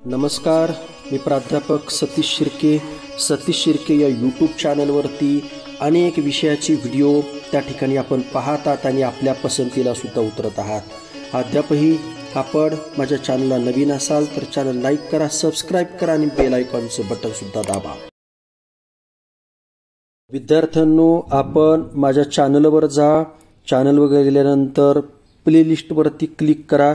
नमस्कार, मी प्राध्यापक सतीश शिर्के या यूट्यूब चॅनलवरती अनेक विषयाचे व्हिडिओ त्या ठिकाणी आपण पाहतात आणि आपल्या पसंतीला सुद्धा उतरत आहात। अद्यापही आपण माझ्या चॅनलला नवीन असाल तर चॅनल लाईक करा, सबस्क्राईब करा आणि बेल आयकॉनचं बटन सुद्धा दाबा। विद्यार्थ्यांनो, आपण माझ्या चॅनलवर जा, चॅनलवर गेल्यानंतर प्लेलिस्टवरती क्लिक करा।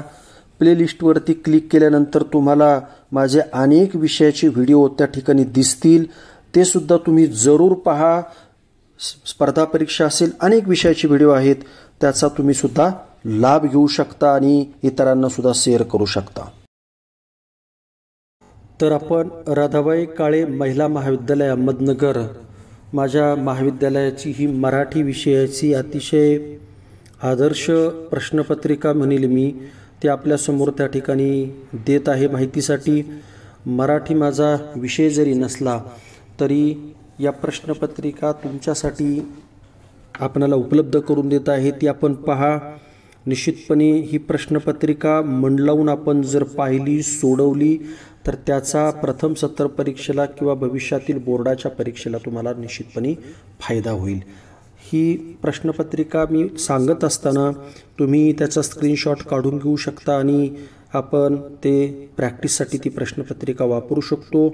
प्लेलिस्टवरती क्लिक केल्यानंतर तुम्हाला माझे अनेक विषयाचे व्हिडिओ त्या ठिकाणी दिसतील, ते सुद्धा तुम्ही जरूर पहा। स्पर्धा परीक्षा असेल, अनेक विषयाचे व्हिडिओ आहेत, त्याचा तुम्ही सुद्धा लाभ घेऊ शकता आणि इतरांना सुद्धा शेअर करू शकता। तर आपण राधाबाई काळे महिला महाविद्यालय अहमदनगर, माझ्या महाविद्यालयाची ही मराठी विषयाची अतिशय आदर्श प्रश्नपत्रिका म्हणेल मी, ते आपल्यासमोर त्या ठिकाणी देत आहे माहितीसाठी। मराठी माझा विषय जरी नसला तरी या प्रश्नपत्रिका तुमच्यासाठी आपणाला उपलब्ध करून देत आहे, ती आपण पहा। निश्चितपणे ही प्रश्नपत्रिका मन लावून आपण जर पाहिली, सोडवली तर त्याचा प्रथम सत्र परीक्षेला किंवा भविष्यातील बोर्डाच्या परीक्षेला तुम्हाला निश्चितपणे फायदा होईल। ही प्रश्नपत्रिका मी सांगत असताना तुम्ही त्याचा स्क्रीनशॉट काढून घेऊ शकता आणि आपण ते प्रॅक्टिससाठी ती प्रश्नपत्रिका वापरू शकतो।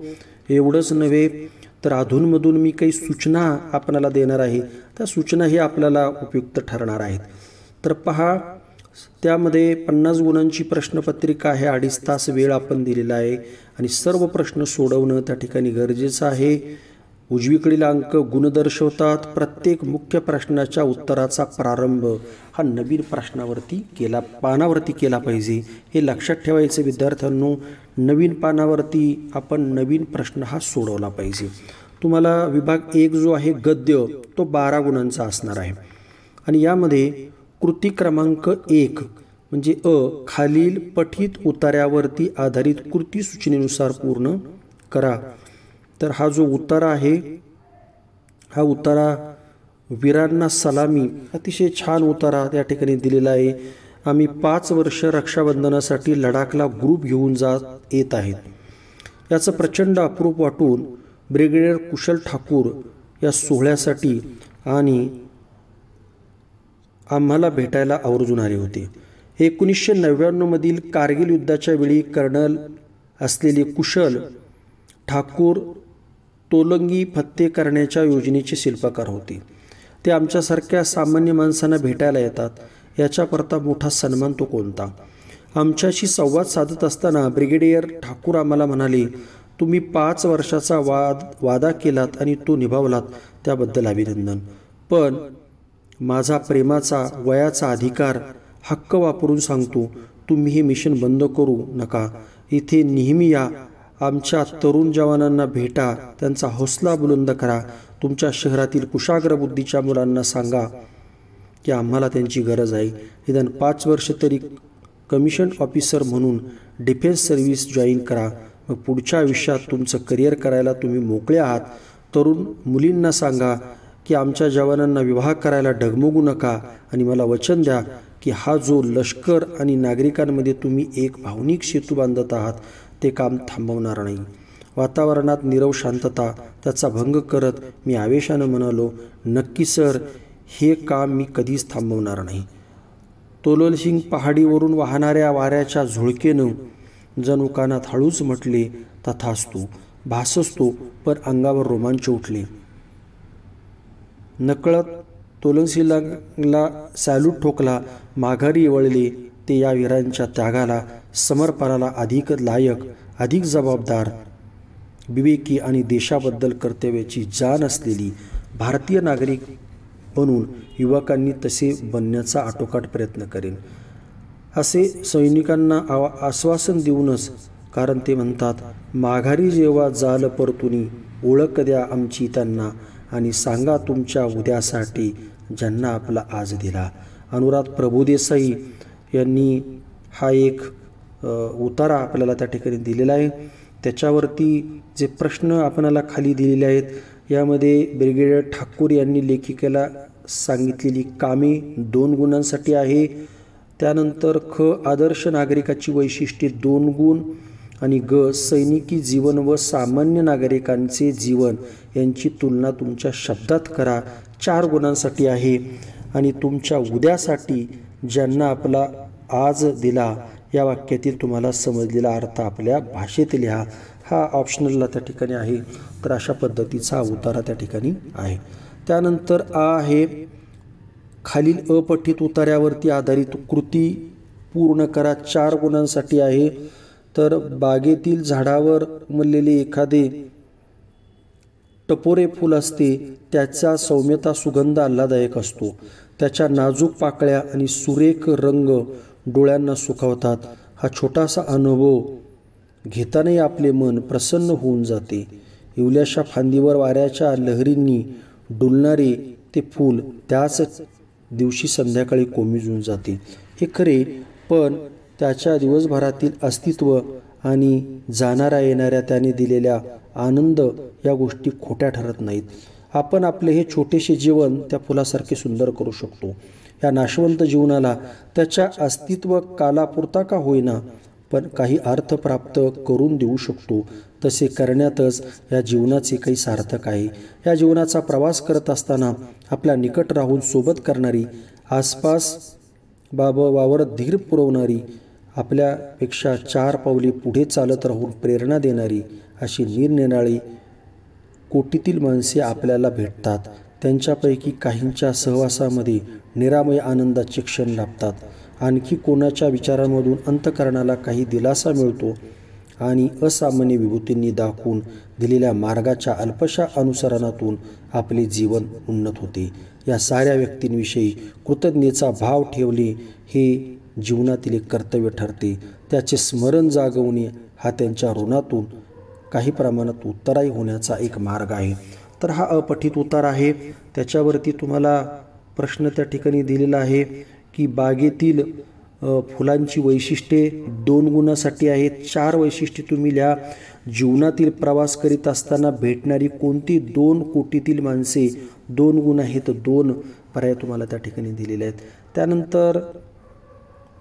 एवढंच नव्हे तर अधूनमधून मी काही सूचना आपल्याला देणार आहे, त्या सूचनाही आपल्याला उपयुक्त ठरणार आहेत। तर पहा, त्यामध्ये 50 गुणांची प्रश्नपत्रिका आहे, 2.5 तास वेळ आपण दिलेला आहे आणि सर्व प्रश्न सोडवणं त्या ठिकाणी गरजेचं आहे। उजवीकडील अंक गुण दर्शवतात। प्रत्येक मुख्य प्रश्नाच्या उत्तराचा प्रारंभ हा नवीन पानावरती केला पाहिजे, हे लक्षात ठेवायचे विद्यार्थ्यांनो। नवीन पानावरती आपण नवीन प्रश्न हा सोडवला पाहिजे। तुम्हाला विभाग 1 जो आहे गद्य, तो 12 गुणांचा असणार आहे आणि यामध्ये कृती क्रमांक 1 म्हणजे खालील पठित उतार्यावरती आधारित कृती सूचनेनुसार पूर्ण करा। तर हा जो उतारा आहे, हा उतारा वीरांना सलामी, अतिशय छान उतारा त्या ठिकाणी दिलेला आहे। आम्ही 5 वर्ष रक्षाबंधनासाठी लडाखला ग्रुप घेऊन येत आहेत। याचं प्रचंड अप्रूप वाटून ब्रिगेडियर कुशल ठाकूर या सोहळ्यासाठी आणि आम्हाला भेटायला आवर्जून आले होते। 1999 मधील कारगिल युद्धाच्या वेळी कर्नल असलेले कुशल ठाकूर तोलंगी फत्ते करण्याच्या योजनेचे शिल्पकार होते। ते आमच्यासारख्या सामान्य माणसांना भेटायला येतात, याच्याकरता मोठा सन्मान तो कोणता। आमच्याशी संवाद साधत असताना ब्रिगेडियर ठाकूर आम्हाला म्हणाले, तुम्ही 5 वर्षाचा वादा केलात आणि तो निभावलात, त्याबद्दल अभिनंदन। पण माझा प्रेमाचा वयाचा अधिकार हक्क वापरून सांगतो, तुम्ही हे मिशन बंद करू नका। इथे नेहमी या, आमच्या तरुण जवानांना भेटा, त्यांचा हौसला बुलंद करा। तुमच्या शहरातील कुशाग्र बुद्धीच्या मुलांना सांगा की आम्हाला त्यांची गरज आहे। निदान 5 वर्ष तरी कमिशन ऑफिसर म्हणून डिफेन्स सर्व्हिस जॉईन करा, मग पुढच्या आयुष्यात तुमचं करिअर करायला तुम्ही मोकळे आहात। तरुण मुलींना सांगा की आमच्या जवानांना विवाह करायला डगमगू नका आणि मला वचन द्या की हा जो लष्कर आणि नागरिकांमध्ये तुम्ही एक भावनिक सेतू बांधत आहात, ते काम थांबवणार नाही। वातावरणात नीरव शांतता, त्याचा भंग करत मी आवेशानं म्हणालो, नक्की सर, हे काम मी कधीच थांबवणार नाही। तोलसिंग पहाडीवरून वाहणाऱ्या वाऱ्याच्या झुळकेनं जणू कानात हळूच म्हटले, तथास्तु, भासस्तु, पण अंगावर रोमांच उठले। नकळत तोलसिंगला सॅल्यूट ठोकला, माघारी वळले। ते या वीरांच्या त्यागाला, समर्पणाला अधिक लायक, अधिक जबाबदार, विवेकी आणि देशाबद्दल कर्तव्याची जाण असलेली भारतीय नागरिक बनून युवकांनी तसे बनण्याचा आटोकाट प्रयत्न करेन, असे सैनिकांना आश्वासन देऊनच, कारण ते म्हणतात, माघारी जेव्हा जाल परतुनी, ओळख द्या आमची त्यांना आणि सांगा तुमच्या उद्यासाठी ज्यांना आपला आज दिला। अनुराध प्रभुदेसाई यांनी हा एक उतारा आपल्याला त्या ठिकाणी दिलेला आहे। त्याच्यावरती जे प्रश्न आपल्याला खाली दिलेले आहेत, यामध्ये ब्रिगेडियर ठाकूर यांनी लेखिकेला सांगितलेली कामे 2 गुणांसाठी आहे। त्यानंतर आदर्श नागरिकाची वैशिष्ट्ये 2 गुण, आणि ग सैनिकी जीवन व सामान्य नागरिकांचे जीवन यांची तुलना तुमच्या शब्दात करा. 4 गुणांसाठी आहे. आणि तुमच्या उद्यासाठी ज्यांना आपला आज दिला या वाक्यातील तुम्हाला समजलेला अर्थ आपल्या भाषेत लिहा. हा ऑप्शनलला त्या ठिकाणी आहे. तर अशा पद्धतीचा उतारा त्या ठिकाणी आहे. त्यानंतर आहे खालील अपठित उतार्यावरती आधारित कृती पूर्ण करा. 4 गुणांसाठी आहे. तर बागेतील झाडावर उमललेले एखादे टपोरे फूल असते, त्याचा सौम्यता सुगंध आल्हाददायक असतो. त्याच्या नाजूक पाकळ्या आणि सुरेख रंग डोळ्यांना सुखावतात. हा छोटासा अनुभव घेतानाही आपले मन प्रसन्न होऊन जाते. इवल्याशा फांदीवर वाऱ्याच्या लहरींनी डुलणारे ते फूल त्याच दिवशी संध्याकाळी कोमेजून जाते. हे खरे, पण त्याच्या दिवसभरातील अस्तित्व आणि जाणाऱ्या येणाऱ्या त्याने दिलेल्या आनंद या गोष्टी खोट्या ठरत नाहीत. आपण आपले हे छोटेसे जीवन त्या फुलासारखे सुंदर करू शकतो. या नाशवंत जीवनाला त्याच्या अस्तित्व कालापुरता का होईना पण काही अर्थ प्राप्त करून देऊ शकतो. तसे करण्यातच या जीवनाचे काही सार्थक आहे. या जीवनाचा प्रवास करत असताना आपल्या निकट राहून सोबत करणारी, आसपास वावरत धीर पुरवणारी, आपल्यापेक्षा 4 पावले पुढे चालत राहून प्रेरणा देणारी अशी निरनिराळी कोटीतील माणसे आपल्याला भेटतात. त्यांच्यापैकी काहींच्या सहवासामध्ये निरामय आनंदाचे क्षण लाभतात. आणखी कोणाच्या विचारांमधून अंतःकरणाला काही दिलासा मिळतो आणि असामान्य विभूतींनी दाखवून दिलेल्या मार्गाच्या अल्पशा अनुसरणातून आपले जीवन उन्नत होते. या साऱ्या व्यक्तींविषयी कृतज्ञतेचा भाव ठेवणे हे जीवनातील एक कर्तव्य ठरते. त्याचे स्मरण जागवणे हा त्यांच्या ऋणातून काही प्रमाणात उत्तराई होण्याचा एक मार्ग आहे. तर हा अपठित उतार आहे. त्याच्यावरती तुम्हाला प्रश्न त्या ठिकाणी दिलेला आहे की बागेतील फुलांची वैशिष्ट्ये 2 गुणासाठी आहेत. 4 वैशिष्ट्ये तुम्ही लिहा. जीवनातील प्रवास करीत असताना भेटणारी कोणती 2 कोटीतील माणसे 2 गुण आहेत. 2 पर्याय तुम्हाला त्या ठिकाणी दिलेले आहेत. त्यानंतर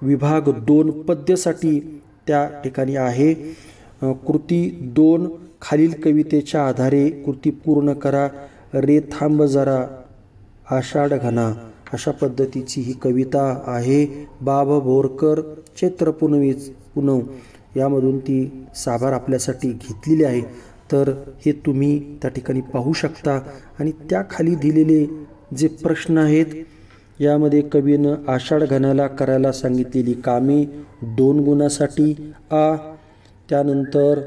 विभाग 2 पद्यसाठी त्या ठिकाणी आहे. कृती 2 खालील कवितेच्या आधारे कृती पूर्ण करा. रे थांब जरा आषाढ घना अशा पद्धतीची ही कविता आहे. बाब बोरकर चैत्र पुनव यामधून ती साभार आपल्यासाठी घेतलेली आहे. तर हे तुम्ही त्या ठिकाणी पाहू शकता. आणि त्याखाली दिलेले जे प्रश्न आहेत यामध्ये कवीनं आषाढ घनाला करायला सांगितलेली कामे 2 गुणासाठी आ. त्यानंतर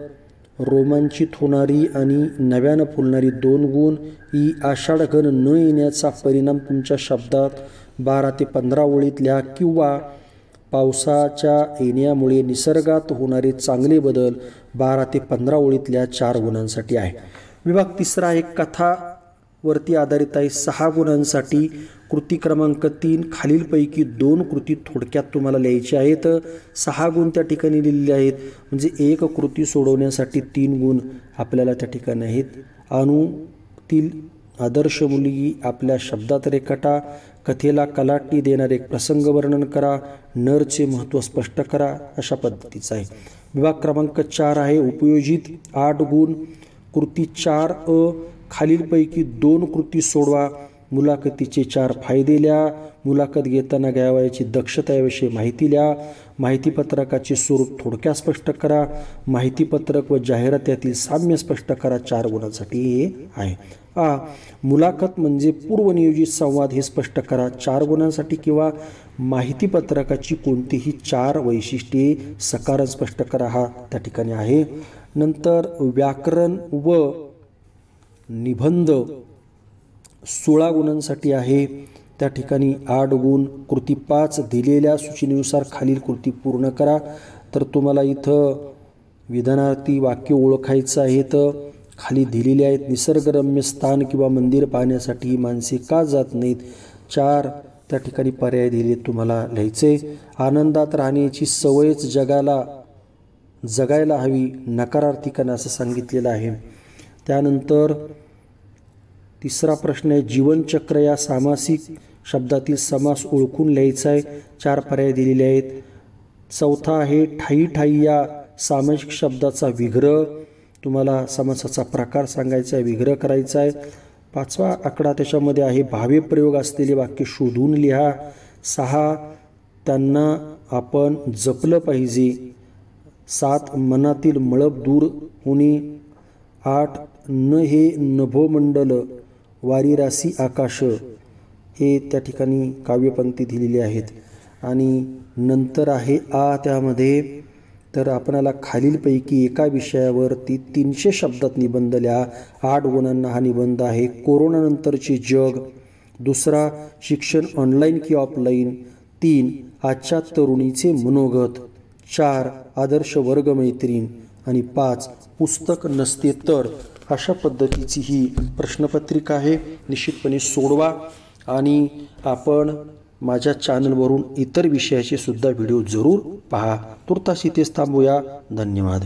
रोमांचित होणारी आणि नव्यानं फुलणारी 2 गुण ई. आषाढ घन न येण्याचा परिणाम तुमच्या शब्दात 12 ते 15 ओळीत लिहा. किंवा पावसाच्या येण्यामुळे निसर्गात होणारे चांगले बदल 12 ते 15 ओळीत लिहा. 4 गुणांसाठी आहे. विभाग 3 आहे. कथावरती आधारित आहे. 6 गुणांसाठी. कृती क्रमांक 3 खालीलपैकी 2 कृती थोडक्यात तुम्हाला लिहायची आहेत. 6 गुण त्या ठिकाणी लिहिलेले आहेत. म्हणजे एक कृती सोडवण्यासाठी 3 गुण आपल्याला त्या ठिकाणी आहेत. अणूतील आदर्श मुलगी आपल्या शब्दात रेखाटा. कथेला कलाटणी देणारे एक प्रसंग वर्णन करा. नरचे महत्त्व स्पष्ट करा. अशा पद्धतीचा आहे. विभाग क्रमांक 4 आहे. उपयोजित 8 गुण. कृती 4 अ. खालीलपैकी 2 कृती सोडवा. मुलाखतीचे 4 फायदे लिहा. मुलाखत घेताना घ्यावयाची दक्षता याविषयी माहिती लिहा. माहितीपत्रकाचे स्वरूप थोडक्यात स्पष्ट करा. माहितीपत्रक व जाहिरात यातील साम्य स्पष्ट करा. 4 गुणांसाठी हे आहे. आ. मुलाखत म्हणजे पूर्वनियोजित संवाद हे स्पष्ट करा. 4 गुणांसाठी. किंवा माहितीपत्रकाची कोणतीही 4 वैशिष्ट्ये सकारण स्पष्ट करा. हा त्या ठिकाणी आहे. नंतर व्याकरण व निबंध 16 गुणांसाठी आहे. त्या ठिकाणी 8 गुण. कृती 5 दिलेल्या सूचनेनुसार खालील कृती पूर्ण करा. तर तुम्हाला इथं विधानार्थी वाक्य ओळखायचं आहे. तर खाली दिलेले आहेत. निसर्गरम्य स्थान किंवा मंदिर पाहण्यासाठी माणसे का जात नाहीत. 4 त्या ठिकाणी पर्याय दिले तुम्हाला लिहायचे. आनंदात राहण्याची सवयच जगायला हवी. नकारार्थीकांना असं सांगितलेलं आहे. त्यानंतर 3रा प्रश्न आहे. जीवनचक्र या सामासिक शब्दातील समास ओळखून लिहायचा आहे. 4 पर्याय दिलेले आहेत. 4था आहे. ठायी ठायी या सामाजिक शब्दाचा विग्रह, तुम्हाला समासाचा प्रकार सांगायचा आहे, विग्रह करायचा आहे. 5वा आकडा त्याच्यामध्ये आहे भावे प्रयोग असलेले वाक्य शोधून लिहा. 6 त्यांना आपण जपलं पाहिजे. 7 मनातील मळप दूर होणे. 8 न हे नभोमंडल वारीरासी आकाश, हे त्या ठिकाणी काव्यपंक्ती दिलेली आहेत. आणि नंतर आहे त्यामध्ये तर आपणाला खालीलपैकी एका विषयावरती 300 शब्दात निबंध लिहा. 8 गुणांना हा निबंध आहे. कोरोनानंतरचे जग. 2 शिक्षण ऑनलाईन की ऑफलाईन. 3 आजच्या तरुणीचे मनोगत. 4 आदर्श वर्गमैत्रीण. आणि 5 पुस्तक नसते तर. अशा पद्धतीची ही प्रश्नपत्रिका आहे. निश्चितपणे सोडवा आणि आपण माझ्या चॅनलवरून इतर विषयाचे सुद्धा व्हिडिओ जरूर पहा. तुर्तास इथेच थांबूया. धन्यवाद.